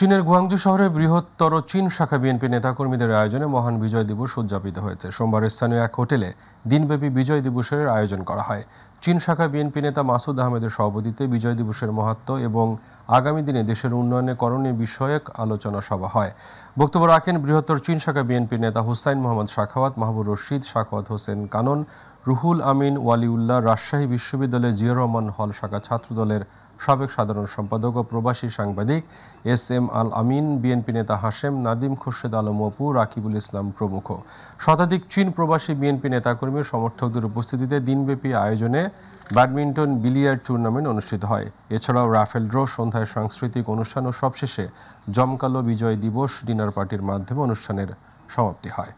চীনের গুয়াংজু শহরে বৃহত্তর চীন শাখা বিএনপি নেতাকর্মীদের আয়োজনে মহান বিজয় দিবস উদযাপিত হয়েছে। সোমবার স্থানীয় এক হোটেলে দিনব্যাপী বিজয় দিবসের আয়োজন করা হয়। চীন শাখা বিএনপি নেতা মাসুদ আহমেদের সভাপতিত্বে বিজয় দিবসের মাহাত্ম্য এবং আগামী দিনে দেশের উন্নয়নে করণীয় বিষয়ক আলোচনা সভা হয়। বক্তব্য রাখেন বৃহত্তর চীন শাখা বিএনপি নেতা হুসাইন মোহাম্মদ সাখাওয়াত, মাহবুব রশিদ, সাখাওয়াত হোসেন কানন, রুহুল আমিন ওয়ালিউল্লাহ, রাজশাহী বিশ্ববিদ্যালয়ের জিয়া রহমান হল শাখা ছাত্রদলের সাবেক সাধারণ সম্পাদক ও প্রবাসী সাংবাদিক এস.এম. আল আমিন, বিএনপি নেতা হাশেম, নাদিম, খুরশেদ আলম অপু, রাকিবুল ইসলাম প্রমুখ। শতাধিক চীন প্রবাসী বিএনপি নেতাকর্মী সমর্থকদের উপস্থিতিতে দিনব্যাপী আয়োজনে ব্যাডমিন্টন, বিলিয়ার্ড টুর্নামেন্ট অনুষ্ঠিত হয়। এছাড়াও রাফেল ড্র, সন্ধ্যায় সাংস্কৃতিক অনুষ্ঠান ও সবশেষে জমকালো বিজয় দিবস ডিনার পার্টির মাধ্যমে অনুষ্ঠানের সমাপ্তি হয়।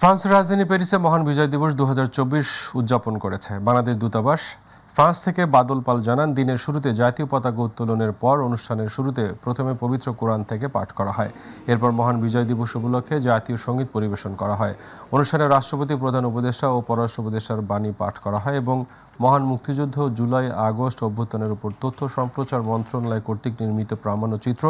ফ্রান্সের রাজধানী প্যারিসে মহান বিজয় দিবস 2024 উদযাপন করেছে বাংলাদেশ দূতাবাস। ফ্রান্স থেকে বাদল পাল জানান, দিনের শুরুতে জাতীয় পতাকা উত্তোলনের পর অনুষ্ঠানের শুরুতে প্রথমে পবিত্র কোরআন থেকে পাঠ করা হয়। এরপর মহান বিজয় দিবস উপলক্ষে জাতীয় সঙ্গীত পরিবেশন করা হয়। অনুষ্ঠানে রাষ্ট্রপতি, প্রধান উপদেষ্টা ও পররাষ্ট্র উপদেষ্টার বাণী পাঠ করা হয় এবং মহান মুক্তিযুদ্ধ, জুলাই আগস্ট অভ্যুত্থানের উপর তথ্য সম্প্রচার মন্ত্রণালয় কর্তৃক নির্মিত প্রামাণ্যচিত্র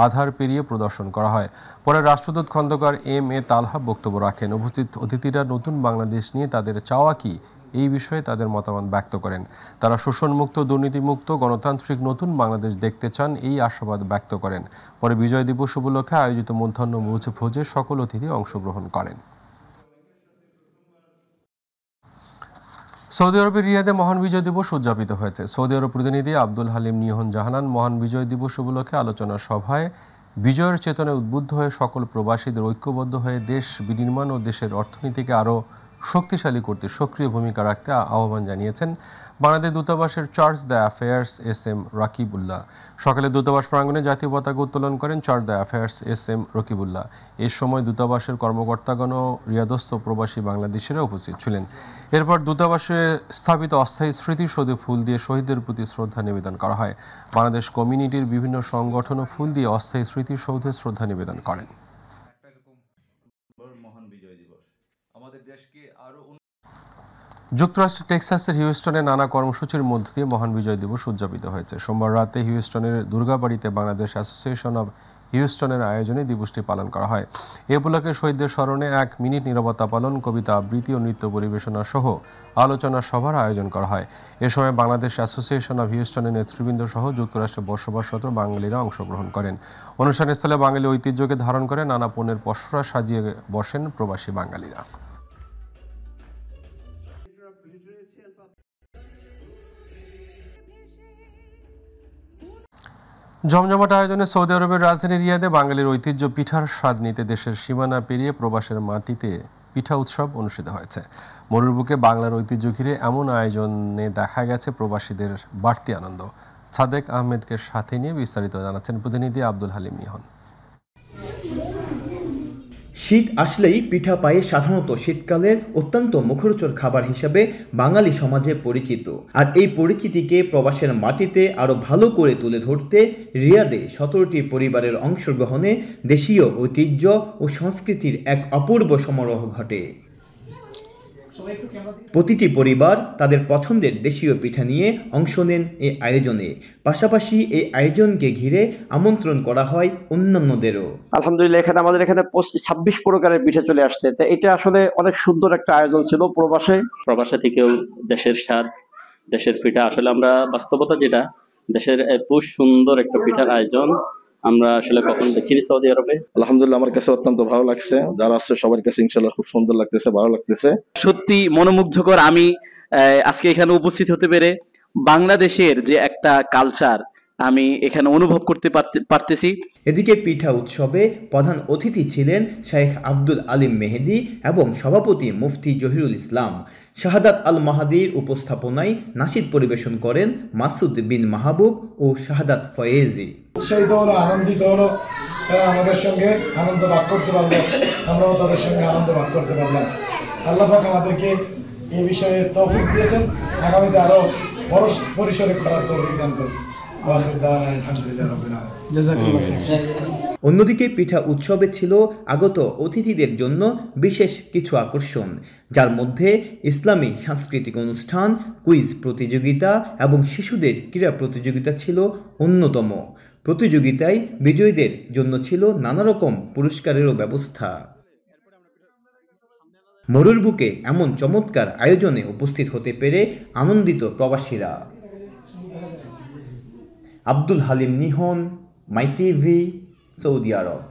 আধার পেরিয়ে প্রদর্শন করা হয়। পরে রাষ্ট্রদূত খন্দকার এম.এ. তালহা বক্তব্য রাখেন। উপস্থিত অতিথিরা নতুন বাংলাদেশ নিয়ে তাদের চাওয়া কি এই বিষয়ে তাদের মতামত ব্যক্ত করেন। তারা শোষণমুক্ত, দুর্নীতিমুক্ত, গণতান্ত্রিক নতুন বাংলাদেশ দেখতে চান, এই আশাবাদ ব্যক্ত করেন। পরে বিজয় দিবস উপলক্ষে আয়োজিত মধ্যাহ্ন ভোজে সকল অতিথি অংশগ্রহণ করেন। সৌদি আরবের রিয়াদে মহান বিজয় দিবস উদযাপিত হয়েছে। সৌদি আরব প্রতিনিধি আব্দুল হালিম নিহন জাহানান মহান বিজয় দিবস উপলক্ষে আলোচনা সভায় বিজয়ের চেতনায় উদ্বুদ্ধ হয়ে সকল প্রবাসীদের ঐক্যবদ্ধ হয়ে দেশ বিনির্মাণ ও দেশের অর্থনীতিকে আরও শক্তিশালী করতে সক্রিয় ভূমিকা রাখতে আহ্বান জানিয়েছেন বাংলাদেশ দূতাবাসের chargé d'affaires SM. Rakibullah. সকালে দূতাবাস প্রাঙ্গণে জাতীয় পতাকা উত্তোলন করেন chargé d'affaires SM. Rakibullah. এ সময় দূতাবাসের কর্মকর্তাগণ ও রিয়াদস্থ প্রবাসী বাংলাদেশিরা উপস্থিত ছিলেন। এরপর দূতাবাসে স্থাপিত অস্থায়ী স্মৃতিসৌধে ফুল দিয়ে শহীদদের প্রতি শ্রদ্ধা নিবেদন করা হয়। বাংলাদেশ কমিউনিটির বিভিন্ন সংগঠনও ফুল দিয়ে অস্থায়ী স্মৃতিসৌধে শ্রদ্ধা নিবেদন করেন। যুক্তরাষ্ট্রের টেক্সাসের হিউস্টনে নানা কর্মসূচির মধ্য দিয়ে মহান বিজয় দিবস উদযাপিত হয়েছে। সোমবার রাতে হিউস্টনের দুর্গাবাড়িতে বাংলাদেশ অ্যাসোসিয়েশন অব হিউস্টনের আয়োজনে দিবসটি পালন করা হয়। এ উপলক্ষে শহীদদের স্মরণে 1 মিনিট নীরবতা পালন, কবিতা আবৃত্তি ও নৃত্য পরিবেশনা সহ আলোচনা সভার আয়োজন করা হয়। এ সময় বাংলাদেশ অ্যাসোসিয়েশন অব হিউস্টনের নেতৃবৃন্দ সহ যুক্তরাষ্ট্রে বসবাসরত বাঙালিরা অংশগ্রহণ করেন। অনুষ্ঠানস্থলে বাঙালি ঐতিহ্যকে ধারণ করে নানা পণ্যের পসরা সাজিয়ে বসেন প্রবাসী বাঙালিরা। জমজমাট আয়োজনে সৌদি আরবের রাজধানী রিয়াদে বাঙালির ঐতিহ্য পিঠার স্বাদ নিতে দেশের সীমানা পেরিয়ে প্রবাসের মাটিতে পিঠা উৎসব অনুষ্ঠিত হয়েছে। মরুর বুকে বাংলার ঐতিহ্য ঘিরে এমন আয়োজনে দেখা গেছে প্রবাসীদের বাড়তি আনন্দ। সাদেক আহমেদকে সাথে নিয়ে বিস্তারিত জানাচ্ছেন প্রতিনিধি আব্দুল হালিম নিহন। শীত আসলেই পিঠা পায়ে সাধারণত শীতকালের অত্যন্ত মুখরোচক খাবার হিসাবে বাঙালি সমাজে পরিচিত। আর এই পরিচিতিকে প্রবাসের মাটিতে আরও ভালো করে তুলে ধরতে রিয়াদে 17টি পরিবারের অংশগ্রহণে দেশীয় ঐতিহ্য ও সংস্কৃতির এক অপূর্ব সমারোহ ঘটে। প্রতিটি পরিবার তাদের পছন্দের দেশীয় পিঠা নিয়ে অংশ নেন এই আয়োজনে। পাশাপাশি এই আয়োজনকে ঘিরে আমন্ত্রণ করা হয় অন্যান্যদেরও। আলহামদুলিল্লাহ, আমাদের এখানে 26 প্রকারের পিঠা চলে আসছে। এটা আসলে অনেক সুন্দর একটা আয়োজন ছিল। প্রবাসে থেকেও দেশের স্বাদ, দেশের পিঠা, আসলে আমরা বাস্তবতা যেটা দেশের এত সুন্দর একটা পিঠার আয়োজন আমরা আসলে কখনো দেখিনি সৌদি আরবে। আলহামদুলিল্লাহ, আমার কাছে অত্যন্ত ভালো লাগছে। যারা আসছে সবার কাছে ইনশাআল্লাহ খুব সুন্দর লাগতেছে, ভালো লাগতেছে, সত্যি মনোমুগ্ধকর। আমি আজকে এখানে উপস্থিত হতে পেরে বাংলাদেশের যে একটা কালচার আমি এখানে অনুভব করতে পারতেছি। এদিকে পিঠা উৎসবে প্রধান অতিথি ছিলেন শেখ আব্দুল আলিম মেহেদি এবং সভাপতি মুফতি জহিরুল ইসলাম। শাহাদাত আল মাহাদির উপস্থাপনায় নাশিদ পরিবেশন করেন মাসুদ বিন মাহবুব ও শাহাদাত ফয়েজি। উৎসাহিত হলো, আনন্দিত হলো, তারা আমাদের সঙ্গে আনন্দ ভাগ করতে পারলো, আমরাও তাদের সঙ্গে আনন্দ ভাগ করতে পারলাম। আল্লাহ পাক আমাদেরকে এই বিষয়ে তৌফিক দিয়েছেন, আগামীতে আরো বড় পরিসরে করার তৌফিক দান করুন। অন্যদিকে পিঠা উৎসবে ছিল আগত অতিথিদের জন্য বিশেষ কিছু আকর্ষণ, যার মধ্যে ইসলামী সাংস্কৃতিক অনুষ্ঠান, কুইজ প্রতিযোগিতা এবং শিশুদের ক্রীড়া প্রতিযোগিতা ছিল অন্যতম। প্রতিযোগিতায় বিজয়ীদের জন্য ছিল নানা রকম পুরস্কারেরও ব্যবস্থা। মরুর বুকে এমন চমৎকার আয়োজনে উপস্থিত হতে পেরে আনন্দিত প্রবাসীরা। আব্দুল হালিম নিহন, মাই টিভি, সৌদি আরব।